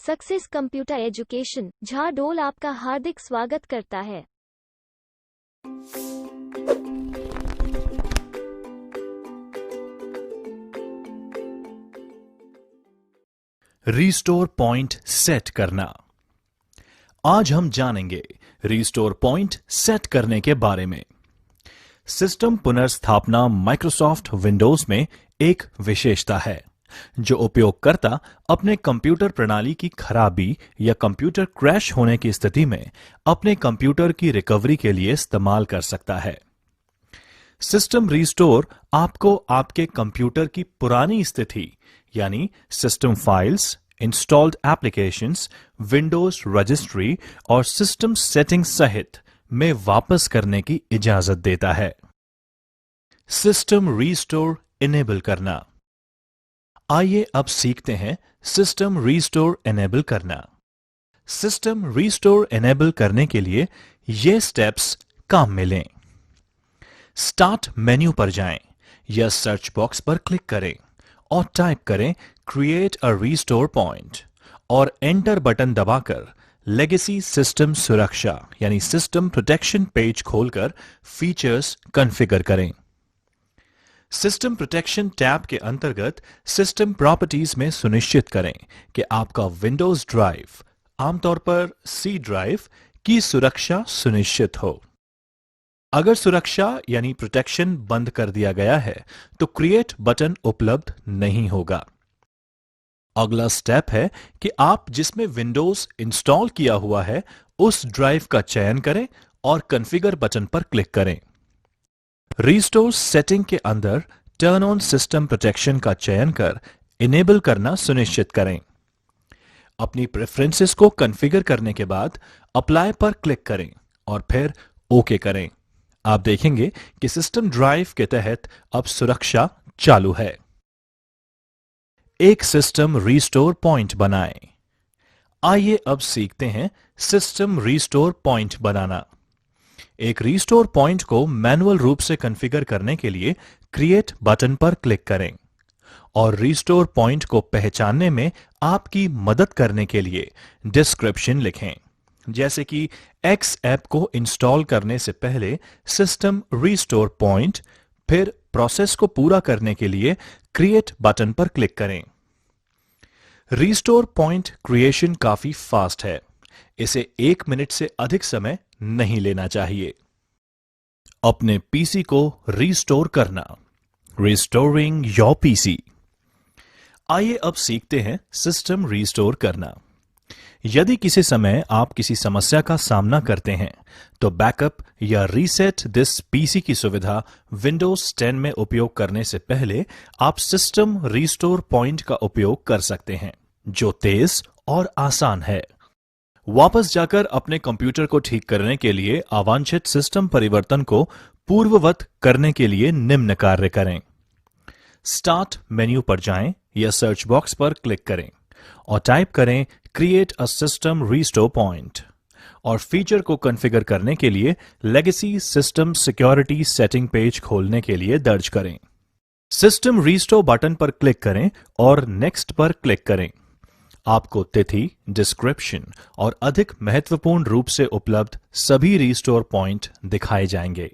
Success computer education Jhadol आपका हार्दिक स्वागत करता है। रीस्टोर पॉइंट सेट करना। आज हम जानेंगे रीस्टोर पॉइंट सेट करने के बारे में। सिस्टम पुनर्स्थापना माइक्रोसॉफ्ट विंडोज में एक विशेषता है जो उपयोगकर्ता अपने कंप्यूटर प्रणाली की खराबी या कंप्यूटर क्रैश होने की स्थिति में अपने कंप्यूटर की रिकवरी के लिए इस्तेमाल कर सकता है। सिस्टम रीस्टोर आपको आपके कंप्यूटर की पुरानी स्थिति यानी system files, installed applications, Windows registry और सिस्टम सेटिंग्स सहित में वापस करने की इजाजत देता है। सिस्टम रीस्टोर इनेबल करना। आइए अब सीखते हैं सिस्टम रीस्टोर इनेबल करना। सिस्टम रीस्टोर इनेबल करने के लिए ये स्टेप्स काम में लें। स्टार्ट मेन्यू पर जाएं या सर्च बॉक्स पर क्लिक करें और टाइप करें क्रिएट अ रीस्टोर पॉइंट और एंटर बटन दबाकर लेगेसी सिस्टम सुरक्षा यानी सिस्टम प्रोटेक्शन पेज खोलकर फीचर्स कॉन्फ़िगर करें। सिस्टम प्रोटेक्शन टैब के अंतर्गत सिस्टम प्रॉपर्टीज में सुनिश्चित करें कि आपका विंडोज ड्राइव, आमतौर पर सी ड्राइव, की सुरक्षा सुनिश्चित हो। अगर सुरक्षा यानी प्रोटेक्शन बंद कर दिया गया है तो क्रिएट बटन उपलब्ध नहीं होगा। अगला स्टेप है कि आप जिसमें विंडोज इंस्टॉल किया हुआ है उस ड्राइव का चयन करें और कॉन्फ़िगर बटन पर क्लिक करें। रीस्टोर सेटिंग के अंदर टर्न ऑन सिस्टम प्रोटेक्शन का चयन कर इनेबल करना सुनिश्चित करें। अपनी प्रेफरेंसेस को कॉन्फ़िगर करने के बाद अप्लाई पर क्लिक करें और फिर ओके करें। आप देखेंगे कि सिस्टम ड्राइव के तहत अब सुरक्षा चालू है। एक सिस्टम रीस्टोर पॉइंट बनाएं। आइए अब सीखते हैं सिस्टम रीस्टोर पॉइंट बनाना। एक रीस्टोर पॉइंट को मैनुअल रूप से कॉन्फ़िगर करने के लिए क्रिएट बटन पर क्लिक करें और रीस्टोर पॉइंट को पहचानने में आपकी मदद करने के लिए डिस्क्रिप्शन लिखें, जैसे कि एक्स ऐप को इंस्टॉल करने से पहले सिस्टम रीस्टोर पॉइंट, फिर प्रोसेस को पूरा करने के लिए क्रिएट बटन पर क्लिक करें। रीस्टोर पॉइंट क्रिएशन काफी फास्ट है, इसे 1 मिनट से अधिक समय नहीं लेना चाहिए। अपने पीसी को रीस्टोर करना। Restoring your PC. आइए अब सीखते हैं सिस्टम रीस्टोर करना। यदि किसी समय आप किसी समस्या का सामना करते हैं तो बैकअप या रीसेट दिस पीसी की सुविधा विंडोज 10 में उपयोग करने से पहले आप सिस्टम रीस्टोर पॉइंट का उपयोग कर सकते हैं, जो तेज और आसान है। वापस जाकर अपने कंप्यूटर को ठीक करने के लिए अवांछित सिस्टम परिवर्तन को पूर्ववत करने के लिए निम्न कार्य करें। स्टार्ट मेन्यू पर जाएं या सर्च बॉक्स पर क्लिक करें और टाइप करें create a system restore point और फीचर को कॉन्फ़िगर करने के लिए legacy system security setting page खोलने के लिए दर्ज करें। सिस्टम रीस्टोर बटन पर क्लिक करें और नेक्स्ट पर क्लिक करें। आपको तिथि, डिस्क्रिप्शन और अधिक महत्वपूर्ण रूप से उपलब्ध सभी रीस्टोर पॉइंट दिखाए जाएंगे।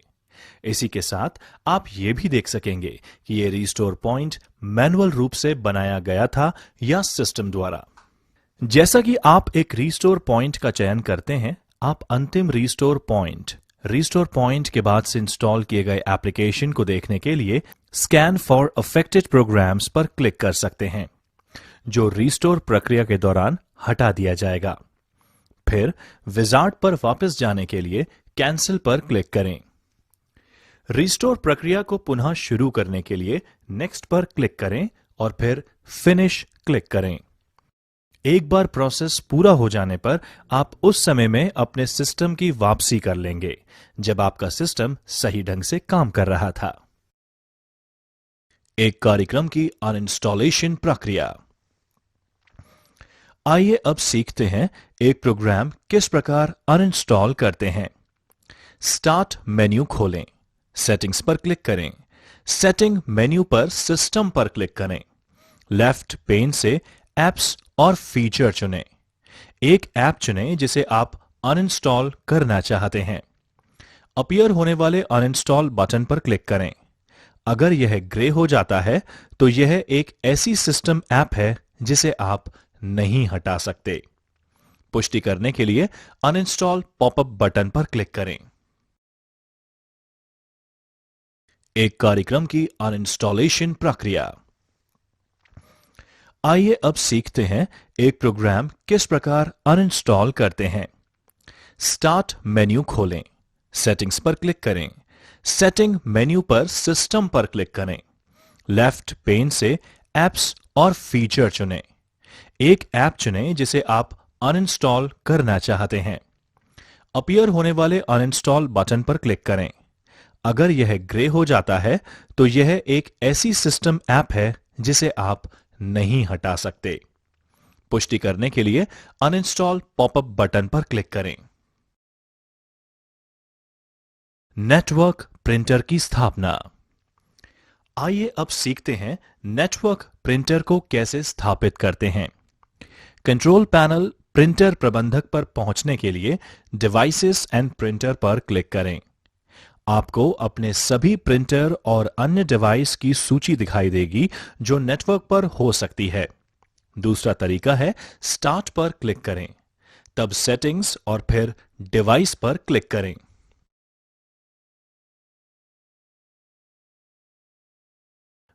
इसी के साथ आप ये भी देख सकेंगे कि ये रीस्टोर पॉइंट मैनुअल रूप से बनाया गया था या सिस्टम द्वारा। जैसा कि आप एक रीस्टोर पॉइंट का चयन करते हैं, आप अंतिम रीस्टोर पॉइंट के बाद से इंस्टॉल किए गए एप्लीकेशन को देखने के लिए स्कैन फॉर अफेक्टेड प्रोग्राम्स पर क्लिक कर सकते हैं, जो रीस्टोर प्रक्रिया के दौरान हटा दिया जाएगा। फिर विजार्ड पर वापस जाने के लिए कैंसिल पर क्लिक करें। रीस्टोर प्रक्रिया को पुनः शुरू करने के लिए नेक्स्ट पर क्लिक करें और फिर फिनिश क्लिक करें। एक बार प्रोसेस पूरा हो जाने पर आप उस समय में अपने सिस्टम की वापसी कर लेंगे जब आपका सिस्टम सही ढंग से काम कर रहा था। एक कार्यक्रम की अनइंस्टॉलेशन प्रक्रिया। आइए अब सीखते हैं एक प्रोग्राम किस प्रकार अनइंस्टॉल करते हैं। स्टार्ट मेन्यू खोलें, सेटिंग्स पर क्लिक करें। सेटिंग मेन्यू पर सिस्टम पर क्लिक करें। लेफ्ट पेन से एप्स और फीचर चुनें। एक ऐप चुनें जिसे आप अनइंस्टॉल करना चाहते हैं। अपीयर होने वाले अनइंस्टॉल बटन पर क्लिक करें। अगर यह ग्रे हो जाता है तो यह एक ऐसी सिस्टम ऐप है जिसे आप नहीं हटा सकते। पुष्टि करने के लिए अनइंस्टॉल पॉपअप बटन पर क्लिक करें। एक कार्यक्रम की अनइंस्टॉलेशन प्रक्रिया। आइए अब सीखते हैं एक प्रोग्राम किस प्रकार अनइंस्टॉल करते हैं। स्टार्ट मेन्यू खोलें, सेटिंग्स पर क्लिक करें। सेटिंग मेन्यू पर सिस्टम पर क्लिक करें। लेफ्ट पेन से एप्स और फीचर चुनें। एक ऐप चुनें जिसे आप अनइंस्टॉल करना चाहते हैं। अपीयर होने वाले अनइंस्टॉल बटन पर क्लिक करें। अगर यह ग्रे हो जाता है तो यह एक ऐसी सिस्टम ऐप है जिसे आप नहीं हटा सकते। पुष्टि करने के लिए अनइंस्टॉल पॉपअप बटन पर क्लिक करें। नेटवर्क प्रिंटर की स्थापना। आइए अब सीखते हैं नेटवर्क प्रिंटर को कैसे स्थापित करते हैं। कंट्रोल पैनल प्रिंटर प्रबंधक पर पहुंचने के लिए डिवाइसेस एंड प्रिंटर पर क्लिक करें। आपको अपने सभी प्रिंटर और अन्य डिवाइस की सूची दिखाई देगी जो नेटवर्क पर हो सकती है। दूसरा तरीका है स्टार्ट पर क्लिक करें, तब सेटिंग्स और फिर डिवाइस पर क्लिक करें।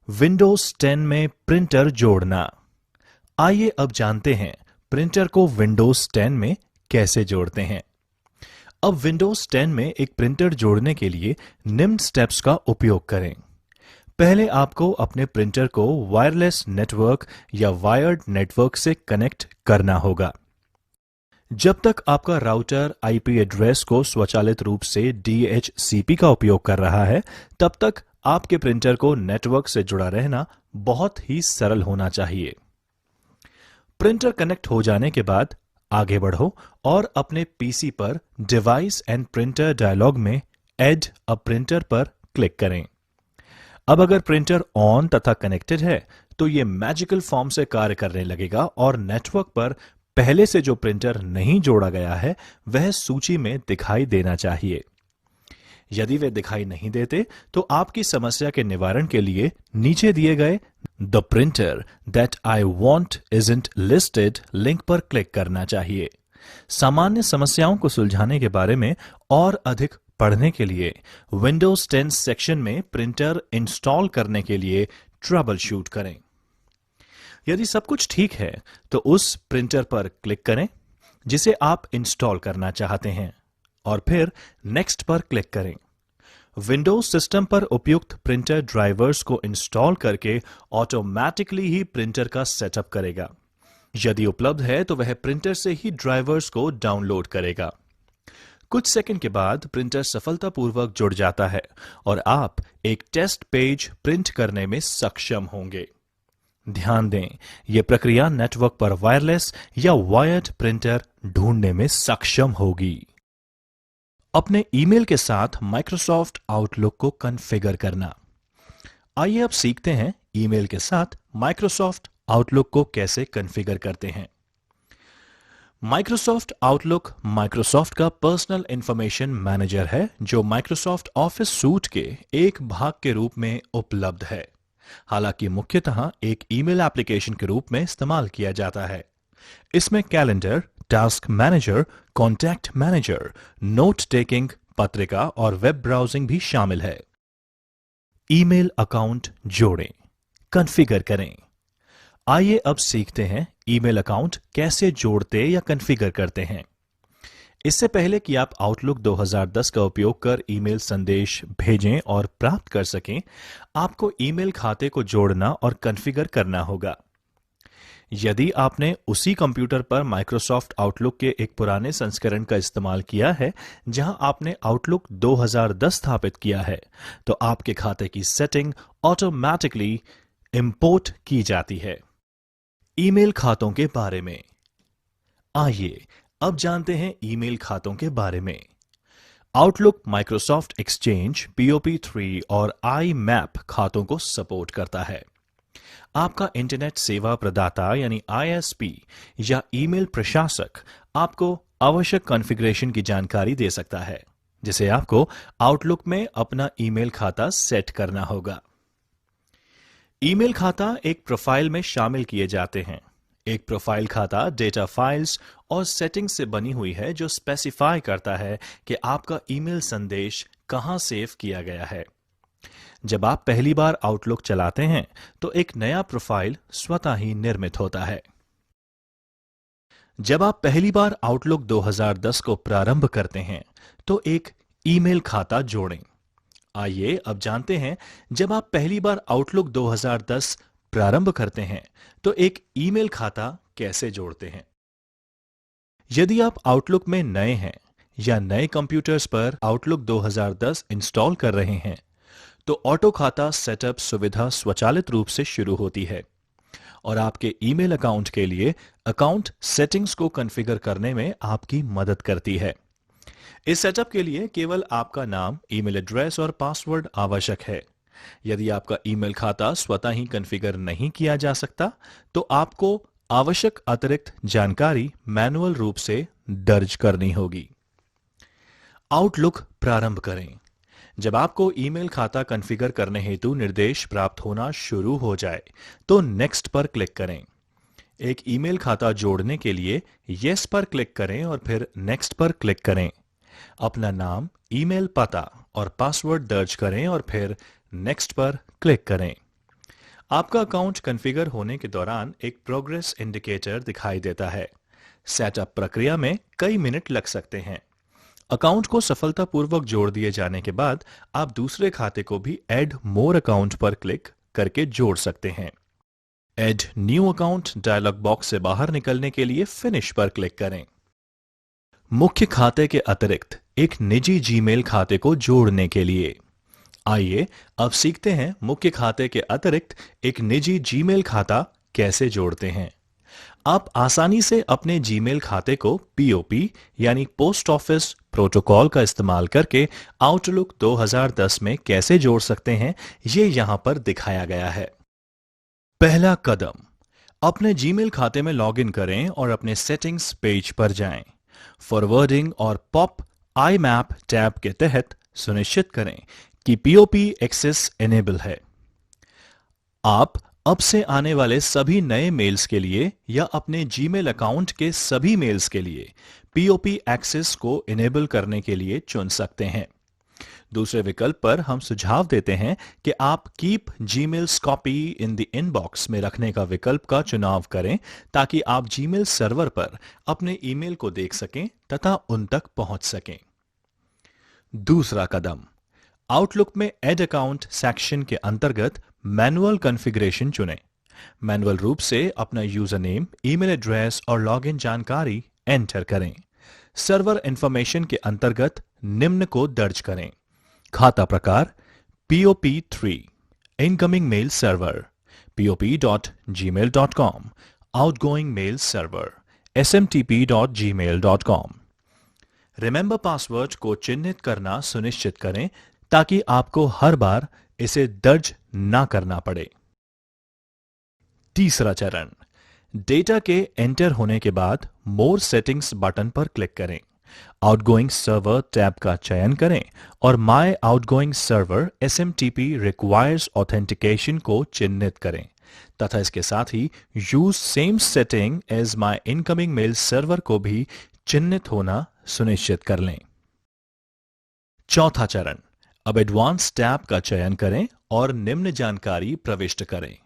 विंडोज 10 में प्रिंटर जोड़ना। आइए अब जानते हैं प्रिंटर को विंडोज 10 में कैसे जोड़ते हैं। अब विंडोज 10 में एक प्रिंटर जोड़ने के लिए निम्न स्टेप्स का उपयोग करें। पहले आपको अपने प्रिंटर को वायरलेस नेटवर्क या वायर्ड नेटवर्क से कनेक्ट करना होगा। जब तक आपका राउटर आईपी एड्रेस को स्वचालित रूप से DHCP का उपयोग कर रहा है, तब तक आपके प्रिंटर को नेटवर्क से जुड़ा रहना बहुत ही सरल होना चाहिए। प्रिंटर कनेक्ट हो जाने के बाद आगे बढ़ो और अपने पीसी पर डिवाइस एंड प्रिंटर डायलॉग में ऐड अ प्रिंटर पर क्लिक करें। अब अगर प्रिंटर ऑन तथा कनेक्टेड है तो यह मैजिकल फॉर्म से कार्य करने लगेगा और नेटवर्क पर पहले से जो प्रिंटर नहीं जोड़ा गया है वह सूची में दिखाई देना चाहिए। यदि वे दिखाई नहीं देते तो आपकी समस्या के निवारण के लिए नीचे दिए गए the printer that I want isn't listed link पर क्लिक करना चाहिए। सामान्य समस्याओं को सुलझाने के बारे में और अधिक पढ़ने के लिए विंडोज 10 सेक्शन में प्रिंटर इंस्टॉल करने के लिए ट्रबल शूट करें। यदि सब कुछ ठीक है तो उस प्रिंटर पर क्लिक करें जिसे आप इंस्टॉल करना चाहते हैं और फिर नेक्स्ट पर क्लिक करें। विंडोज सिस्टम पर उपयुक्त प्रिंटर ड्राइवर्स को इंस्टॉल करके ऑटोमैटिकली ही प्रिंटर का सेटअप करेगा। यदि उपलब्ध है तो वह प्रिंटर से ही ड्राइवर्स को डाउनलोड करेगा। कुछ सेकंड के बाद प्रिंटर सफलतापूर्वक जुड़ जाता है और आप एक टेस्ट पेज प्रिंट करने में सक्षम होंगे। ध्यान दें, यह प्रक्रिया नेटवर्क पर वायरलेस या वायर्ड प्रिंटर ढूंढने में सक्षम होगी। अपने ईमेल के साथ माइक्रोसॉफ्ट आउटलुक को कॉन्फ़िगर करना। आइए अब सीखते हैं ईमेल के साथ माइक्रोसॉफ्ट आउटलुक को कैसे कॉन्फ़िगर करते हैं। माइक्रोसॉफ्ट आउटलुक माइक्रोसॉफ्ट का पर्सनल इंफॉर्मेशन मैनेजर है जो माइक्रोसॉफ्ट ऑफिस सूट के एक भाग के रूप में उपलब्ध है। हालांकि मुख्यतः एक ईमेल एप्लीकेशन के रूप में इस्तेमाल किया जाता है। इसमें calendar, task manager, contact manager, note taking, पत्रिका और वेब ब्राउजिंग भी शामिल है। ईमेल अकाउंट जोड़ें, कॉन्फ़िगर करें। आइए अब सीखते हैं ईमेल अकाउंट कैसे जोड़ते या कॉन्फ़िगर करते हैं। इससे पहले कि आप आउटलुक 2010 का उपयोग कर ईमेल संदेश भेजें और प्राप्त कर सकें, आपको ईमेल खाते को जोड़ना और कॉन्फ़िगर करना होगा। यदि आपने उसी कंप्यूटर पर माइक्रोसॉफ्ट आउटलुक के एक पुराने संस्करण का इस्तेमाल किया है जहां आपने आउटलुक 2010 स्थापित किया है, तो आपके खाते की सेटिंग ऑटोमैटिकली इंपोर्ट की जाती है। ईमेल खातों के बारे में आइए अब जानते हैं ईमेल खातों के बारे में। आउटलुक माइक्रोसॉफ्ट एक्सचेंज, POP3 और IMAP खातों को सपोर्ट करता है। आपका इंटरनेट सेवा प्रदाता यानी आईएसपी या ईमेल प्रशासक आपको आवश्यक कॉन्फ़िगरेशन की जानकारी दे सकता है, जिसे आपको आउटलुक में अपना ईमेल खाता सेट करना होगा। ईमेल खाता एक प्रोफाइल में शामिल किए जाते हैं। एक प्रोफाइल खाता डेटा फाइल्स और सेटिंग्स से बनी हुई है जो स्पेसिफाई करता है कि आपका ईमेल संदेश कहां सेव किया गया है। जब आप पहली बार आउटलुक चलाते हैं तो एक नया प्रोफाइल स्वतः ही निर्मित होता है। जब आप पहली बार आउटलुक 2010 को प्रारंभ करते हैं तो एक ईमेल खाता जोड़ें। आइए अब जानते हैं, जब आप पहली बार आउटलुक 2010 प्रारंभ करते हैं तो एक ईमेल खाता कैसे जोड़ते हैं। यदि आप आउटलुक में नए हैं या नए कंप्यूटर्स पर आउटलुक 2010 इंस्टॉल कर रहे हैं तो ऑटो खाता सेटअप सुविधा स्वचालित रूप से शुरू होती है और आपके ईमेल अकाउंट के लिए अकाउंट सेटिंग्स को कॉन्फ़िगर करने में आपकी मदद करती है। इस सेटअप के लिए केवल आपका नाम, ईमेल एड्रेस और पासवर्ड आवश्यक है। यदि आपका ईमेल खाता स्वतः ही कॉन्फ़िगर नहीं किया जा सकता तो आपको आवश्यक अतिरिक्त जानकारी मैनुअल रूप से दर्ज करनी होगी। आउटलुक प्रारंभ करें। जब आपको ईमेल खाता कॉन्फ़िगर करने हेतु निर्देश प्राप्त होना शुरू हो जाए तो नेक्स्ट पर क्लिक करें। एक ईमेल खाता जोड़ने के लिए यस पर क्लिक करें और फिर नेक्स्ट पर क्लिक करें। अपना नाम, ईमेल पता और पासवर्ड दर्ज करें और फिर नेक्स्ट पर क्लिक करें। आपका अकाउंट कॉन्फ़िगर होने के दौरान एक प्रोग्रेस इंडिकेटर दिखाई देता है। सेटअप प्रक्रिया में कई मिनट लग सकते हैं। अकाउंट को सफलतापूर्वक जोड़ दिए जाने के बाद आप दूसरे खाते को भी ऐड मोर अकाउंट पर क्लिक करके जोड़ सकते हैं। Add new account dialog box से बाहर निकलने के लिए फिनिश पर क्लिक करें। मुख्य खाते के अतिरिक्त एक निजी जीमेल खाते को जोड़ने के लिए आइए अब सीखते हैं मुख्य खाते के अतिरिक्त एक निजी जीमेल खाता कैसे जोड़ते हैं। आप आसानी से अपने जीमेल खाते को पीओपी यानी पोस्ट ऑफिस प्रोटोकॉल का इस्तेमाल करके आउटलुक 2010 में कैसे जोड़ सकते हैं, ये यहां पर दिखाया गया है। पहला कदम, अपने जीमेल खाते में लॉगिन करें और अपने सेटिंग्स पेज पर जाएं। फॉरवर्डिंग और पॉप आईमैप टैब के तहत सुनिश्चित करें कि पीओपी एक्सेस इनेबल है। आप अब से आने वाले सभी नए मेल्स के लिए या अपने जीमेल अकाउंट के सभी मेल्स के लिए पीओपी एक्सेस को इनेबल करने के लिए चुन सकते हैं। दूसरे विकल्प पर हम सुझाव देते हैं कि आप keep Gmails copy in the inbox में रखने का विकल्प का चुनाव करें ताकि आप जीमेल सर्वर पर अपने ईमेल को देख सकें तथा उन तक पहुंच सकें। दूसरा कदम, आउटलुक में ऐड अकाउंट सेक्शन के अंतर्गत मैनुअल कॉन्फ़िगरेशन चुनें। मैनुअल रूप से अपना यूजर नेम, ईमेल एड्रेस और लॉगिन जानकारी एंटर करें। सर्वर इंफॉर्मेशन के अंतर्गत निम्न को दर्ज करें। खाता प्रकार POP3, incoming mail server pop.gmail.com, outgoing mail server smtp.gmail.com। Remember password को चिन्हित करना सुनिश्चित करें ताकि आपको हर बार इसे दर्ज ना करना पड़े। तीसरा चरण, डेटा के एंटर होने के बाद मोर सेटिंग्स बटन पर क्लिक करें। आउटगोइंग सर्वर टैब का चयन करें और my outgoing server SMTP requires authentication को चिन्हित करें तथा इसके साथ ही use same setting as my incoming mail server को भी चिन्हित होना सुनिश्चित कर लें। चौथा चरण, अब एडवांस टैब का चयन करें और निम्न जानकारी प्रविष्ट करें।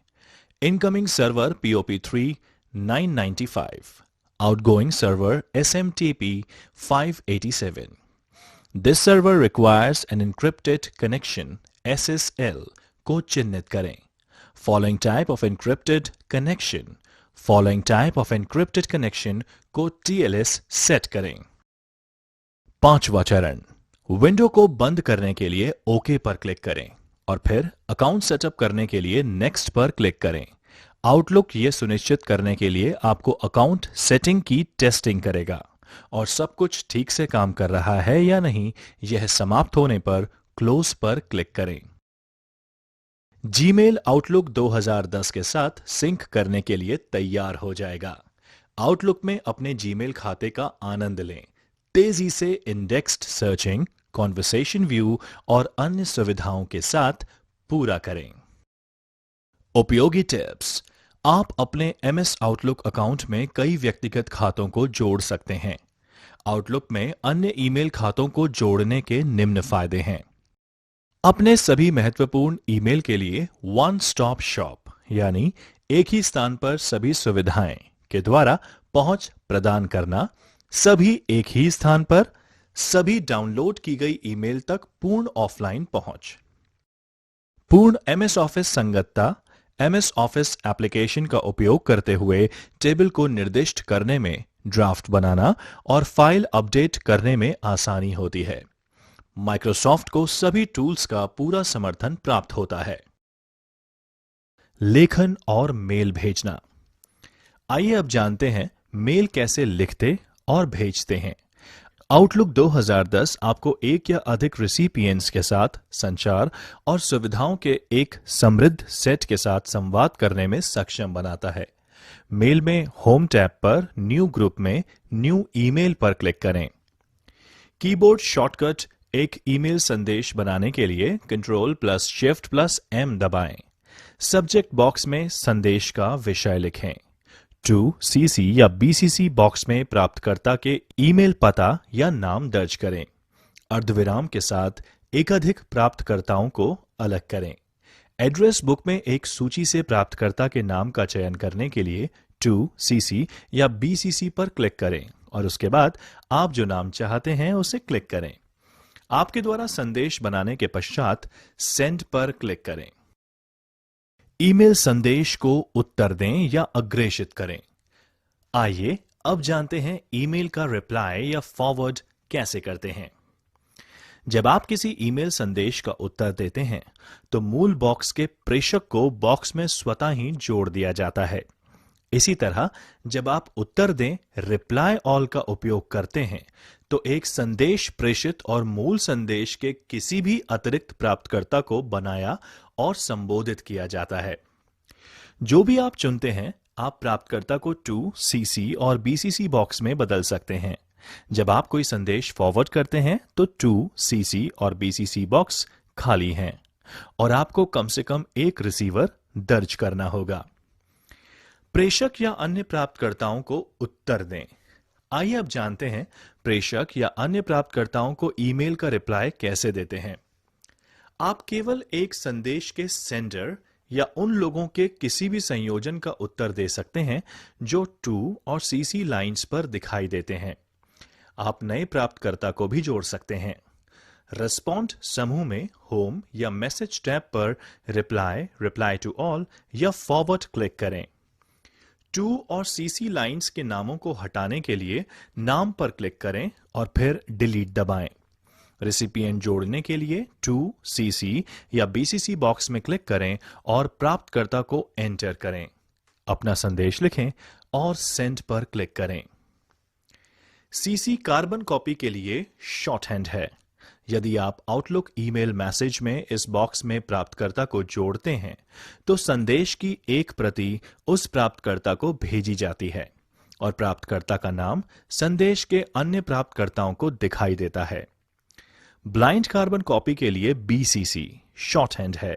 Incoming server POP3 995, outgoing server SMTP 587. This server requires an encrypted connection SSL को चिन्हित करें। Following type of encrypted connection, following type of encrypted connection को TLS सेट करें। पांचवा चरण, विंडो को बंद करने के लिए ओके पर क्लिक करें और फिर अकाउंट सेटअप करने के लिए नेक्स्ट पर क्लिक करें। आउटलुक ये सुनिश्चित करने के लिए आपको अकाउंट सेटिंग की टेस्टिंग करेगा और सब कुछ ठीक से काम कर रहा है या नहीं, यह समाप्त होने पर क्लोज पर क्लिक करें। जीमेल आउटलुक 2010 के साथ सिंक करने के लिए तैयार हो जाएगा। आउटलुक में अपने जीमेल खाते का आनंद लें। तेजी से इंडेक्स्ड सर्चिंग, कॉन्वर्सेशन व्यू और अन्य सुविधाओं के साथ पूरा करें। उपयोगी टिप्स। आप अपने MS आउटलुक अकाउंट में कई व्यक्तिगत खातों को जोड़ सकते हैं। आउटलुक में अन्य ईमेल खातों को जोड़ने के निम्न फायदे हैं। अपने सभी महत्वपूर्ण ईमेल के लिए वन स्टॉप शॉप यानी एक ही स्थान पर सभी सुविधाएं के द्वारा पहुंच प्रदान करना, सभी एक ही स्थान पर, सभी डाउनलोड की गई ईमेल तक पूर्ण ऑफलाइन पहुंच, पूर्ण MS ऑफिस संगतता, MS ऑफिस एप्लीकेशन का उपयोग करते हुए टेबल को निर्दिष्ट करने में, ड्राफ्ट बनाना और फाइल अपडेट करने में आसानी होती है। माइक्रोसॉफ्ट को सभी टूल्स का पूरा समर्थन प्राप्त होता है। लेखन और मेल भेजना। आइए अब जानते हैं मेल कैसे लिखते और भेजते हैं। आउटलुक 2010 आपको एक या अधिक रिसिपिएंट्स के साथ संचार और सुविधाओं के एक समृद्ध सेट के साथ संवाद करने में सक्षम बनाता है। मेल में होम टैब पर न्यू ग्रुप में न्यू ईमेल पर क्लिक करें। कीबोर्ड शॉर्टकट एक ईमेल संदेश बनाने के लिए Ctrl+Shift+M दबाएं। सब्जेक्ट बॉक्स में संदेश का विषय लिखें। टू CC या BCC बॉक्स में प्राप्तकर्ता के ईमेल पता या नाम दर्ज करें। अर्धविराम के साथ एकाधिक प्राप्तकर्ताओं को अलग करें। एड्रेस बुक में एक सूची से प्राप्तकर्ता के नाम का चयन करने के लिए टू CC या BCC पर क्लिक करें और उसके बाद आप जो नाम चाहते हैं उसे क्लिक करें। आपके द्वारा संदेश बनाने के पश्चात सेंड पर क्लिक करें। ईमेल संदेश को उत्तर दें या अग्रेषित करें। आइए अब जानते हैं ईमेल का रिप्लाई या फॉरवर्ड कैसे करते हैं। जब आप किसी ईमेल संदेश का उत्तर देते हैं तो मूल बॉक्स के प्रेषक को बॉक्स में स्वतः ही जोड़ दिया जाता है। इसी तरह जब आप उत्तर दें रिप्लाई ऑल का उपयोग करते हैं तो एक संदेश प्रेषित और मूल संदेश के किसी भी अतिरिक्त प्राप्तकर्ता को बनाया और संबोधित किया जाता है। जो भी आप चुनते हैं आप प्राप्तकर्ता को टू CC और BCC बॉक्स में बदल सकते हैं। जब आप कोई संदेश फॉरवर्ड करते हैं तो टू CC और BCC बॉक्स खाली हैं और आपको कम से कम एक रिसीवर दर्ज करना होगा। प्रेषक या अन्य प्राप्तकर्ताओं को उत्तर दें। आइए अब जानते हैं प्रेषक या अन्य प्राप्तकर्ताओं को ईमेल का रिप्लाई कैसे देते हैं। आप केवल एक संदेश के सेंडर या उन लोगों के किसी भी संयोजन का उत्तर दे सकते हैं जो टू और CC लाइंस पर दिखाई देते हैं। आप नए प्राप्तकर्ता को भी जोड़ सकते हैं। रेस्पॉन्ड समूह में होम या मैसेज टैब पर रिप्लाई टू ऑल या फॉरवर्ड क्लिक करें। टू और CC लाइंस के नामों को हटाने के लिए नाम पर क्लिक करें और फिर डिलीट दबाएं। रेसिपिएंट जोड़ने के लिए टू CC या BCC बॉक्स में क्लिक करें और प्राप्तकर्ता को एंटर करें। अपना संदेश लिखें और सेंड पर क्लिक करें। CC कार्बन कॉपी के लिए शॉर्टहैंड है। यदि आप आउटलुक ईमेल मैसेज में इस बॉक्स में प्राप्तकर्ता को जोड़ते हैं तो संदेश की एक प्रति उस प्राप्तकर्ता को भेजी जाती है और प्राप्तकर्ता का नाम संदेश के अन्य प्राप्तकर्ताओं को दिखाई देता है। ब्लाइंड कार्बन कॉपी के लिए BCC शॉर्टहैंड है।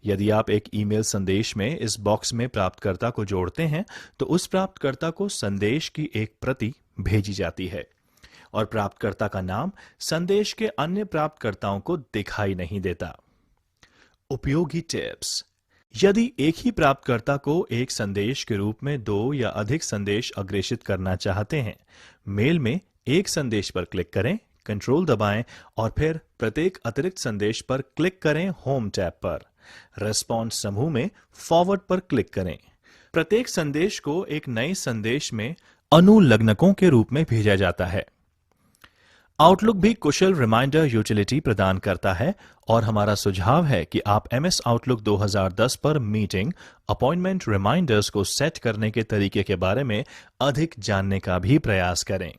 यदि आप एक ईमेल संदेश में इस बॉक्स में प्राप्तकर्ता को जोड़ते हैं तो उस प्राप्तकर्ता को संदेश की एक प्रति भेजी जाती है और प्राप्तकर्ता का नाम संदेश के अन्य प्राप्तकर्ताओं को दिखाई नहीं देता। उपयोगी टिप्स। यदि एक ही प्राप्तकर्ता को एक संदेश के रूप में दो या अधिक संदेश अग्रेषित करना चाहते हैं, मेल में एक संदेश पर क्लिक करें, कंट्रोल दबाएं और फिर प्रत्येक अतिरिक्त संदेश पर क्लिक करें होम टैब पर। रेस्पॉन्स समूह में फॉरवर्ड पर क्लिक करें। प्रत्येक संदेश को एक नए संदेश में अनुलग्नकों के रूप में भेजा जाता है। आउटलुक भी कुशल रिमाइंडर यूटिलिटी प्रदान करता है और हमारा सुझाव है कि आप MS आउटलुक 2010 पर मीटिंग, अपॉइंटमेंट रिमाइंडर्स को सेट करने के तरीके के बारे में अधिक जानने का भी प्रयास करें।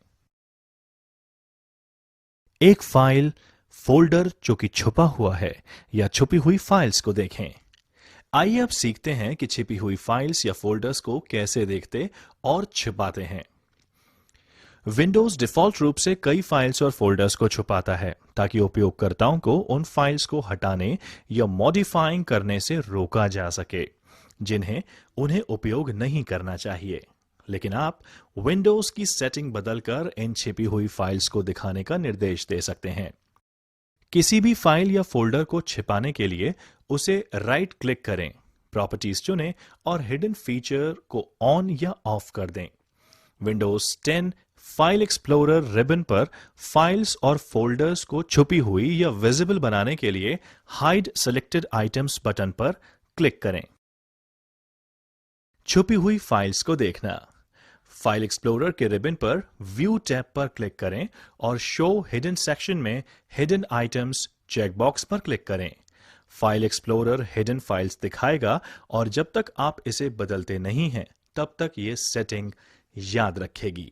एक फाइल, फोल्डर जो कि छुपा हुआ है या छुपी हुई फाइल्स को देखें। आइए अब सीखते हैं कि छिपी हुई फाइल्स या फोल्डर्स को कैसे देखते और छिपाते हैं। विंडोज डिफॉल्ट रूप से कई फाइल्स और फोल्डर्स को छुपाता है ताकि उपयोगकर्ताओं को उन फाइल्स को हटाने या मॉडिफाइंग करने से रोका जा सके जिन्हें उन्हें उपयोग नहीं करना चाहिए। लेकिन आप विंडोज की सेटिंग बदलकर इन छिपी हुई फाइल्स को दिखाने का निर्देश दे सकते हैं। किसी भी फाइल या फोल्डर को छिपाने के लिए उसे राइट क्लिक करें, प्रॉपर्टीज चुनें और हिडन फीचर को ऑन या ऑफ कर दें। विंडोज 10 फाइल एक्सप्लोरर रिबन पर फाइल्स और फोल्डर्स को छुपी हुई या विजिबल बनाने के लिए हाइड सेलेक्टेड आइटम्स बटन पर क्लिक करें। छुपी हुई फाइल्स को देखना, फाइल एक्सप्लोरर के रिबन पर व्यू टैब पर क्लिक करें और शो हिडन सेक्शन में हिडन आइटम्स चेकबॉक्स पर क्लिक करें। फाइल एक्सप्लोरर हिडन फाइल्स दिखाएगा और जब तक आप इसे बदलते नहीं हैं तब तक ये सेटिंग याद रखेगी।